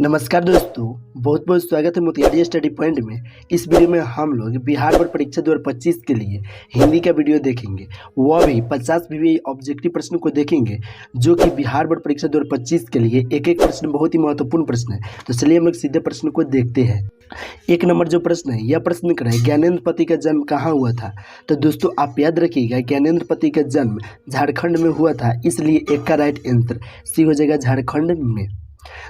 नमस्कार दोस्तों, बहुत बहुत स्वागत है मोतिहारी स्टडी पॉइंट में। इस वीडियो में हम लोग बिहार बोर्ड परीक्षा 2025 के लिए हिंदी का वीडियो देखेंगे, वह भी 50 भी ऑब्जेक्टिव प्रश्न को देखेंगे जो कि बिहार बोर्ड परीक्षा 2025 के लिए एक एक प्रश्न बहुत ही महत्वपूर्ण प्रश्न है। तो चलिए हम लोग सीधे प्रश्न को देखते हैं। एक नंबर जो प्रश्न है, यह प्रश्न कर है ज्ञानेंद्र पति का जन्म कहाँ हुआ था। तो दोस्तों आप याद रखिएगा, ज्ञानेंद्र पति का जन्म झारखंड में हुआ था, इसलिए एक का राइट आंसर सी हो जाएगा झारखंड में।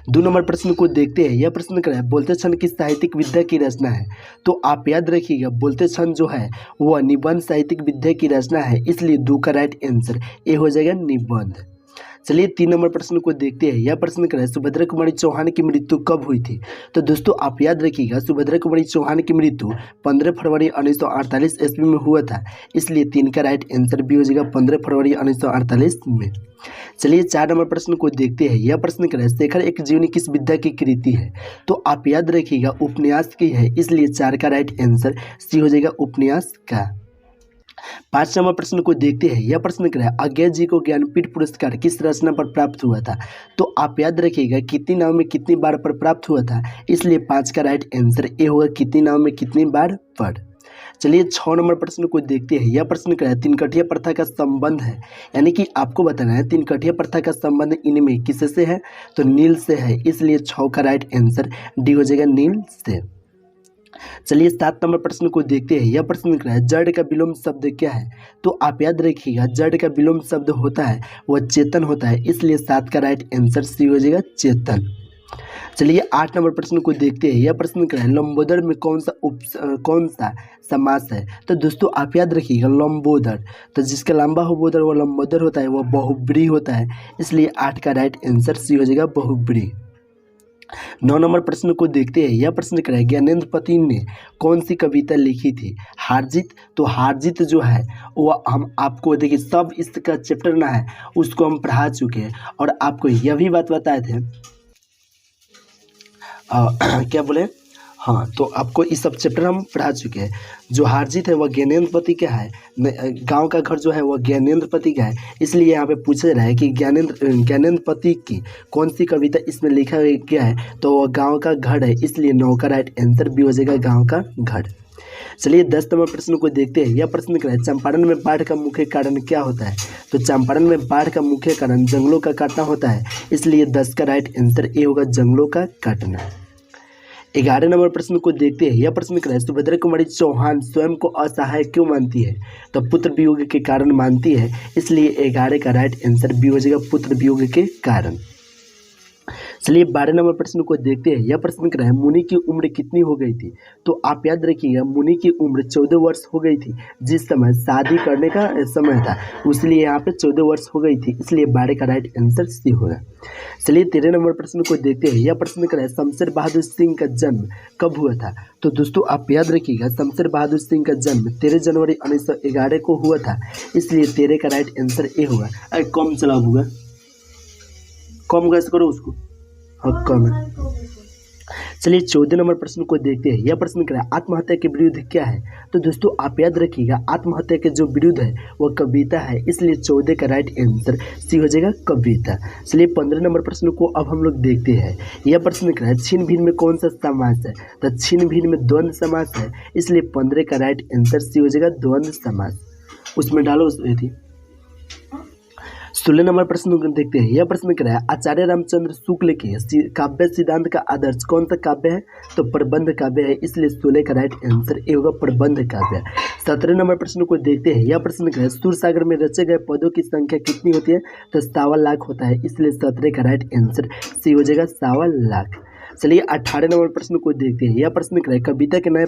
2 नंबर प्रश्न को देखते हैं। यह प्रश्न क्या है, बोलते क्षण किस साहित्यिक विधा की रचना है। तो आप याद रखिएगा, बोलते क्षण जो है वह निबंध साहित्यिक विधा की रचना है, इसलिए 2 का राइट आंसर ए हो जाएगा निबंध। चलिए 3 नंबर प्रश्न को देखते हैं। यह प्रश्न क्या है, सुभद्रा कुमारी चौहान की मृत्यु कब हुई थी। तो दोस्तों आप याद रखिएगा, सुभद्रा कुमारी चौहान की मृत्यु 15 फरवरी 1948 ईस्वी में हुआ था, इसलिए 3 का राइट आंसर भी हो जाएगा 15 फरवरी 1948 में। चलिए 4 नंबर प्रश्न को देखते हैं। यह प्रश्न क्या है, शेखर एक जीवनी किस विधा की कृति है। तो आप याद रखिएगा, उपन्यास की है, इसलिए 4 का राइट आंसर सी हो जाएगा उपन्यास का। 5 नंबर प्रश्न को देखते हैं। यह प्रश्न क्या है, अज्ञा जी को ज्ञानपीठ पुरस्कार किस रचना पर प्राप्त हुआ था। तो आप याद रखिएगा, कितनी नाव में कितनी बार पर प्राप्त हुआ था, इसलिए 5 का राइट आंसर ए होगा कितनी नाव में कितनी बार पर। चलिए 6 नंबर प्रश्न को देखते हैं। यह प्रश्न क्या है, तीनकठिया प्रथा का संबंध है, यानी कि आपको बताना है तीनकठिया प्रथा का संबंध इनमें किससे है। तो नील से है, इसलिए 6 का राइट आंसर डी हो जाएगा नील से। चलिए 7 नंबर प्रश्न को देखते हैं। यह प्रश्न क्या है, जड़ का विलोम शब्द क्या है। तो आप याद रखिएगा, जड़ का विलोम शब्द होता है वह चेतन होता है, इसलिए 7 का राइट आंसर सी हो जाएगा चेतन। चलिए 8 नंबर प्रश्न को देखते हैं। यह प्रश्न क्या है, लंबोदर में कौन सा समास है। तो दोस्तों आप याद रखिएगा, लंबोदर, तो जिसका लंबा हो बोदर वो लंबोदर होता है, वह बहुब्री होता है, इसलिए 8 का राइट आंसर सी हो जाएगा बहुब्री। 9 नंबर प्रश्न को देखते हैं। यह प्रश्न क्या है, ज्ञानेंद्र पति ने कौन सी कविता लिखी थी। हारजीत, तो हारजीत जो है वह हम आपको देखिए सब इसका चैप्टर ना है उसको हम पढ़ा चुके हैं, और आपको यह भी बात बताए थे क्या बोले, हाँ, तो आपको इस सब चैप्टर हम पढ़ा चुके हैं। जो हारजीत है वह ज्ञानेंद्र पति का है, गांव का घर जो है वह ज्ञानेंद्र पति का है, इसलिए यहाँ पे पूछा जा रहा है कि ज्ञानेंद्र पति की कौन सी कविता इसमें लिखा गया है। तो वह गांव का घर है, इसलिए 9 का राइट आंसर भी हो जाएगा गाँव का घर। चलिए 10 नंबर प्रश्न को देखते हैं। यह प्रश्न क्या है, चंपारण में बाढ़ का मुख्य कारण क्या होता है। तो चंपारण में बाढ़ का मुख्य कारण जंगलों का काटना होता है, इसलिए 10 का राइट आंसर ए होगा जंगलों का काटना। 11 नंबर प्रश्न को देखते हैं। यह प्रश्न क्या है, सुभद्रा कुमारी चौहान स्वयं को असहाय क्यों मानती है। तो पुत्र वियोग के कारण मानती है, इसलिए 11 का राइट आंसर बी हो जाएगा पुत्र वियोग के कारण। चलिए 12 नंबर प्रश्न को देखते हैं। यह प्रश्न क्या है, मुनि की उम्र कितनी हो गई थी। तो आप याद रखिएगा, मुनि की उम्र 14 वर्ष हो गई थी, जिस समय शादी करने का समय था, इसलिए यहाँ पे 14 वर्ष हो गई थी, इसलिए 12 का राइट आंसर सी होगा। चलिए 13 नंबर प्रश्न को देखते हैं। यह प्रश्न क्या है, शमशेर बहादुर सिंह का जन्म कब हुआ था। तो दोस्तों आप याद रखिएगा, शमशेर बहादुर सिंह का जन्म 13 जनवरी 1911 को हुआ था, इसलिए 13 का राइट आंसर ए होगा। अरे कम चला होगा, कम गैस करो उसको, हाँ कम है। चलिए 14 नंबर प्रश्न को देखते हैं। यह प्रश्न क्या है, आत्महत्या के विरुद्ध क्या है। तो दोस्तों आप याद रखिएगा, आत्महत्या के जो विरुद्ध है वह कविता है, इसलिए 14 का राइट आंसर सी हो जाएगा कविता। चलिए 15 नंबर प्रश्न को अब हम लोग देखते हैं। यह प्रश्न क्या है, छिन्न भिन्न में कौन सा समास है। तो छिन्न भिन्न में द्वंद्व समास है, इसलिए 15 का राइट आंसर सी हो जाएगा द्वंद्व समास। उसमें डालो थी। 16 नंबर प्रश्न को देखते हैं। यह प्रश्न क्या है, आचार्य रामचंद्र शुक्ल के काव्य सिद्धांत का आदर्श कौन सा काव्य है। तो प्रबंध काव्य है, इसलिए 16 का राइट आंसर ए होगा प्रबंध काव्य। 17 नंबर प्रश्न को देखते हैं। यह प्रश्न क्या है, सूर सागर में रचे गए पदों की संख्या कितनी होती है। तो 1.25 लाख होता है, इसलिए 17 का राइट आंसर सी हो जाएगा 1.25 लाख। चलिए 18 नंबर प्रश्न को देखते हैं। यह प्रश्न क्या है, कविता के नए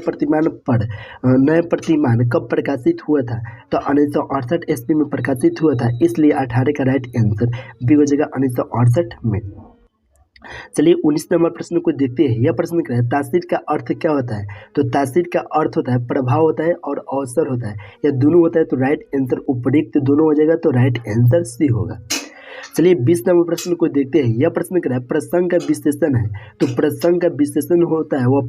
प्रतिमान कब प्रकाशित हुआ था। तो 1968 ईस्वी में प्रकाशित हुआ था, इसलिए 18 का राइट आंसर बी हो जाएगा 1968 में। चलिए 19 नंबर प्रश्न को देखते हैं। यह प्रश्न क्या है, तासीर का अर्थ क्या होता है। तो तासीर का अर्थ होता है प्रभाव होता है और अवसर होता है, यह दोनों होता है, तो राइट आंसर उपयुक्त दोनों हो जाएगा, तो राइट आंसर सी होगा। चलिए 20 नंबर प्रश्न को देखते हैं। यह प्रश्न क्या है, प्रसंग का विशेषण है। तो प्रसंग का विशेषण होता है वह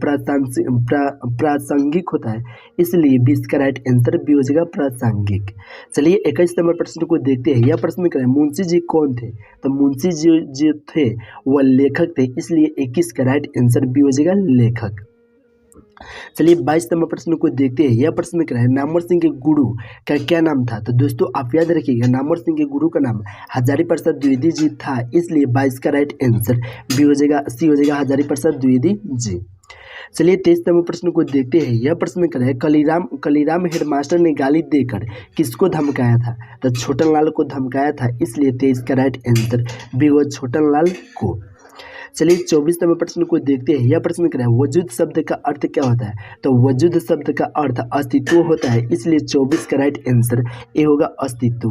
प्रासंगिक होता है, इसलिए 20 का राइट आंसर बी हो जाएगा प्रासंगिक। चलिए 21 नंबर प्रश्न को देखते हैं। यह प्रश्न क्या है, मुंशी जी कौन थे। तो मुंशी जी जो थे वह लेखक थे, इसलिए 21 का राइट आंसर बी हो जाएगा लेखक। चलिए 22 नंबर प्रश्न को देखते हैं। यह प्रश्न क्या है, नामवर सिंह के गुरु का क्या नाम था। तो दोस्तों आप याद रखिएगा, नामवर सिंह के गुरु का नाम हजारी प्रसाद द्विवेदी जी था, इसलिए 22 का राइट आंसर बी हो जाएगा, सी हो जाएगा हजारी प्रसाद द्विवेदी जी। चलिए 23 नंबर प्रश्न को देखते हैं। यह प्रश्न क्या है, कलीराम हेडमास्टर ने गाली देकर किसको धमकाया था। तो छोटन लाल को धमकाया था, इसलिए 23 का राइट आंसर बी होगा छोटन लाल को। चलिए 24 नंबर प्रश्न को देखते हैं। यह प्रश्न क्या है, वजूद शब्द का अर्थ क्या होता है। तो वजूद शब्द का अर्थ अस्तित्व होता है, इसलिए 24 का राइट आंसर ए होगा अस्तित्व।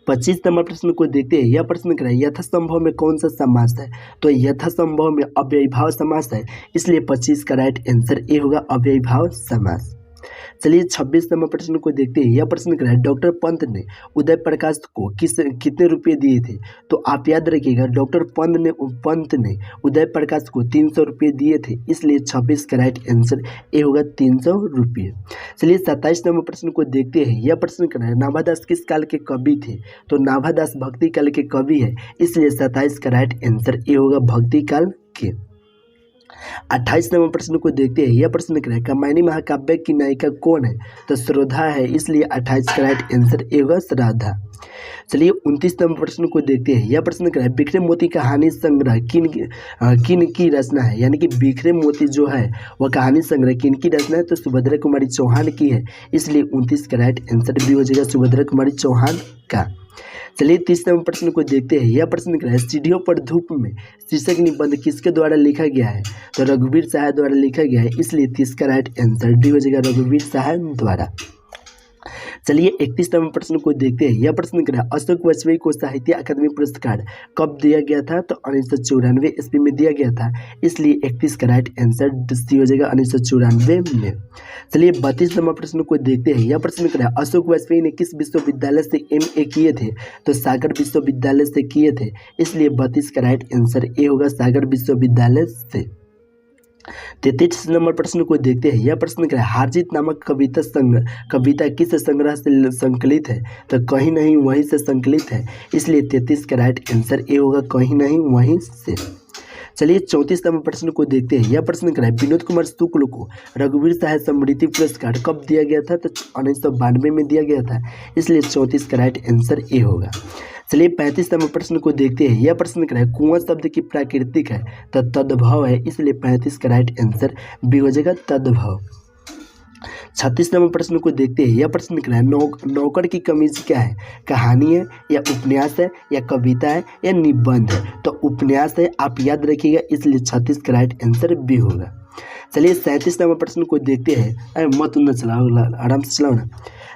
25 नंबर प्रश्न को देखते हैं। यह प्रश्न क्या है, यथासंभव में कौन सा समास है। तो यथासंभव में अव्ययीभाव समास है, इसलिए 25 का राइट आंसर ए होगा अव्ययीभाव समास। चलिए 26 नंबर प्रश्न को देखते हैं। यह प्रश्न क्या है, डॉक्टर पंत ने उदय प्रकाश को कितने रुपए दिए थे। तो आप याद रखिएगा, डॉक्टर पंत ने उदय प्रकाश को 300 रुपये दिए थे, इसलिए 26 का राइट आंसर ए होगा 300 रुपये। चलिए 27 नंबर प्रश्न को देखते हैं। यह प्रश्न क्या है, नाभादास किस काल के कवि थे। तो नाभादास भक्ति काल के कवि है, इसलिए 27 का राइट आंसर ए होगा भक्ति काल के। 28 नंबर प्रश्न को देखते हैं। यह प्रश्न क्या है, कामायनी महाकाव्य की नायिका कौन है। तो श्रद्धा है, इसलिए 28 का राइट आंसर ए होगा श्रद्धा। चलिए 29 नंबर प्रश्न को देखते हैं। यह प्रश्न क्या है, बिखरे मोती कहानी संग्रह किन की रचना है। यानी कि बिखरे मोती जो है वह कहानी संग्रह किन की रचना है। तो सुभद्रा कुमारी चौहान की है, इसलिए 29 का राइट आंसर भी हो जाएगा सुभद्रा कुमारी चौहान का। चलिए 30 नंबर प्रश्न को देखते हैं। यह प्रश्न क्या है, सीढ़ियों पर धूप में शीर्षक निबंध किसके द्वारा लिखा गया है। तो रघुवीर साहा द्वारा लिखा गया है, इसलिए 30 का राइट आंसर डी हो जाएगा रघुवीर साहा द्वारा। चलिए 31 नंबर प्रश्न को देखते हैं। यह प्रश्न क्या है, अशोक वाजपेयी को साहित्य अकादमी पुरस्कार कब दिया गया था। तो 1994 ईस्वी में दिया गया था, इसलिए 31 का राइट आंसर सी हो जाएगा 1994 में। चलिए 32 नंबर प्रश्न को देखते हैं। यह प्रश्न क्या है, अशोक वाजपेयी ने किस विश्वविद्यालय से MA किए थे। तो सागर विश्वविद्यालय से किए थे, इसलिए 32 का राइट आंसर ए होगा सागर विश्वविद्यालय से। 33 नंबर प्रश्न को देखते हैं। यह प्रश्न क्या है, हारजीत नामक कविता किस संग्रह से संकलित है। तो कहीं नहीं वहीं से संकलित है, इसलिए 33 का राइट आंसर ए होगा कहीं नहीं वहीं से। चलिए 34 नंबर प्रश्न को देखते हैं। यह प्रश्न क्या है, विनोद कुमार शुक्ल को रघुवीर साहित्य स्मृति पुरस्कार कब दिया गया था। तो 1992 में दिया गया था, इसलिए 34 का राइट आंसर ए होगा। चलिए 35 नंबर प्रश्न को देखते हैं। यह प्रश्न क्या है, कुआं शब्द की प्राकृतिक है। तो तद्भव है, इसलिए 35 का राइट आंसर बी हो जाएगा तद्भव। 36 नंबर प्रश्न को देखते हैं। यह प्रश्न क्या है, नौकर की कमीज क्या है। कहानी है या उपन्यास है या कविता है या निबंध है। तो उपन्यास है, आप याद रखिएगा, इसलिए 36 का राइट आंसर बी होगा। चलिए 37 नंबर प्रश्न को देखते हैं। अरे मत न चलाओ, आराम से चलाओ ना।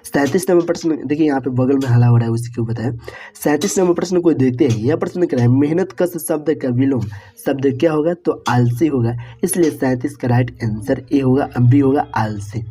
37 नंबर प्रश्न देखिए, यहाँ पे बगल में हला हो रहा है, उसी को बताएं। 37 नंबर प्रश्न को देखते हैं। यह प्रश्न क्या है, मेहनत कश शब्द का विलोम शब्द क्या होगा। तो आलसी होगा, इसलिए 37 का राइट आंसर ए होगा बी होगा आलसी।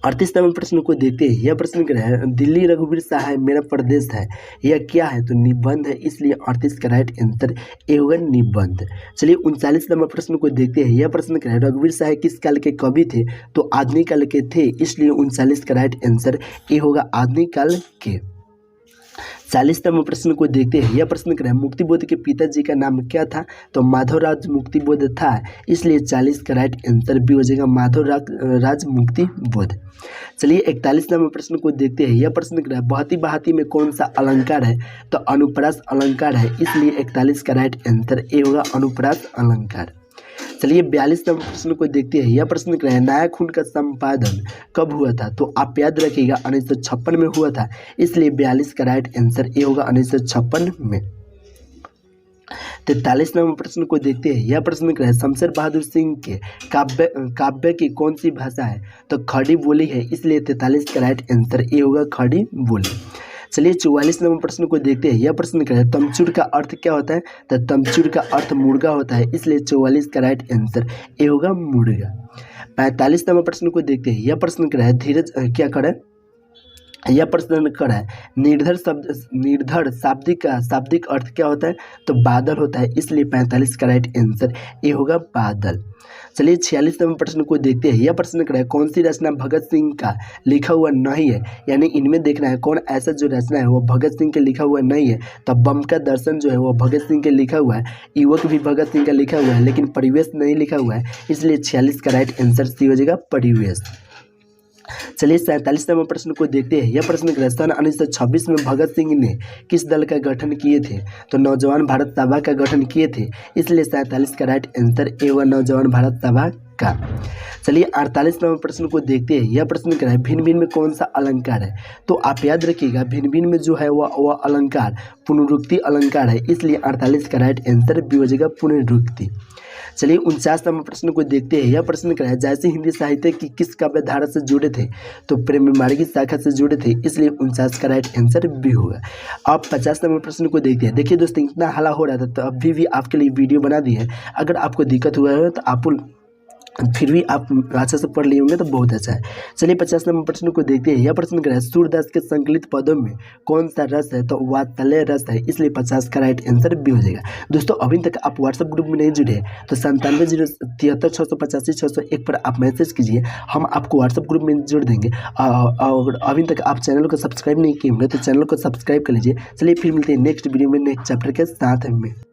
38 नंबर प्रश्न को देखते हैं। यह प्रश्न क्या है, दिल्ली रघुवीर साहा मेरा प्रदेश है, यह क्या है। तो निबंध है, इसलिए 38 का राइट आंसर ए होगा निबंध। चलिए 39 नंबर प्रश्न को देखते हैं। यह प्रश्न क्या है, रघुवीर साहा किस काल के कवि थे। तो आधुनिक काल के थे, इसलिए 39 का राइट आंसर ए होगा आधुनिक काल के। 40 नंबर प्रश्न को देखते हैं। यह प्रश्न क्या है, मुक्तिबोध के पिताजी का नाम क्या था। तो माधवराज मुक्तिबोध था, इसलिए 40 का राइट आंसर भी हो जाएगा माधवराज मुक्तिबोध। चलिए 41 नंबर प्रश्न को देखते हैं। यह प्रश्न क्या है, बहती बहाती में कौन सा अलंकार है। तो अनुप्रास अलंकार है, इसलिए 41 का राइट आंसर ए होगा अनुप्रास अलंकार। चलिए 42 नंबर प्रश्न को देखते हैं। यह प्रश्न क्या है, नया खून का संपादन कब हुआ था। तो आप याद रखिएगा 1956 में हुआ था, इसलिए 42 का राइट आंसर ए होगा 1956 में। 43 नंबर प्रश्न को देखते हैं। यह प्रश्न क्या है, शमशेर बहादुर सिंह के काव्य की कौन सी भाषा है। तो खड़ी बोली है, इसलिए 43 का राइट आंसर ए होगा खड़ी बोली। चलिए 44 नंबर प्रश्न को देखते हैं। यह प्रश्न क्या है, तमचूर का अर्थ क्या होता है। तो तमचूर का अर्थ मुर्गा होता है, इसलिए 44 का राइट आंसर ए होगा मुर्गा। 45 नंबर प्रश्न को देखते हैं। यह प्रश्न क्या है, धीरज क्या करें। यह प्रश्न कर है निर्धर शाब्दिक अर्थ क्या होता है, तो बादल होता है, इसलिए 45 का राइट आंसर ये होगा बादल। चलिए 46 नंबर प्रश्न को देखते हैं। यह प्रश्न कर है कौन सी रचना भगत सिंह का लिखा हुआ नहीं है, यानी इनमें देखना है कौन ऐसा जो रचना है वो भगत सिंह के लिखा हुआ नहीं है। तो बम का दर्शन जो है वो भगत सिंह के लिखा हुआ है, युवक भी भगत सिंह का लिखा हुआ है, लेकिन परिवेश नहीं लिखा हुआ है, इसलिए 46 का राइट आंसर सी हो जाएगा परिवेश। चलिए 47 नंबर प्रश्न को देखते हैं। यह प्रश्न सन 1926 में भगत सिंह ने किस दल का गठन किए थे, तो नौजवान भारत सभा का गठन किए थे, इसलिए 47 का राइट आंसर ए हुआ नौजवान भारत सभा का। चलिए 48 नंबर प्रश्न को देखते हैं। यह प्रश्न क्या है भिन्न भिन्न में कौन सा अलंकार है, तो आप याद रखिएगा भिन्न भिन्न में जो है वह अलंकार पुनरुक्ति अलंकार है, इसलिए 48 का राइट आंसर भी हो जाएगा पुनरुक्ति। चलिए 49 नंबर प्रश्न को देखते हैं। यह प्रश्न क्या है जैसे हिंदी साहित्य की किस काव्य धारा से जुड़े थे, तो प्रेम मार्गी शाखा से जुड़े थे, इसलिए 49 का राइट आंसर भी होगा। अब 50 नंबर प्रश्न को देखते हैं। देखिए दोस्तों इतना हल्ला हो रहा था तो अभी भी आपके लिए वीडियो बना दी है, अगर आपको दिक्कत हुआ है तो आप फिर भी आप अच्छा से पढ़ लिए होंगे तो बहुत अच्छा है। चलिए 50 नंबर प्रश्न को देखते हैं। यह प्रश्न क्या है सूरदास के संकलित पदों में कौन सा रस है, तो वात्सल्य रस है, इसलिए 50 का राइट आंसर भी हो जाएगा। दोस्तों अभी तक आप व्हाट्सएप ग्रुप में नहीं जुड़े हैं तो 9707386601 पर आप मैसेज कीजिए, हम आपको व्हाट्सएप ग्रुप में जोड़ देंगे। और अभी तक आप चैनल को सब्सक्राइब नहीं किए होंगे तो चैनल को सब्सक्राइब कर लीजिए। चलिए फिर मिलते हैं नेक्स्ट वीडियो में नेक्स्ट चैप्टर के साथ में।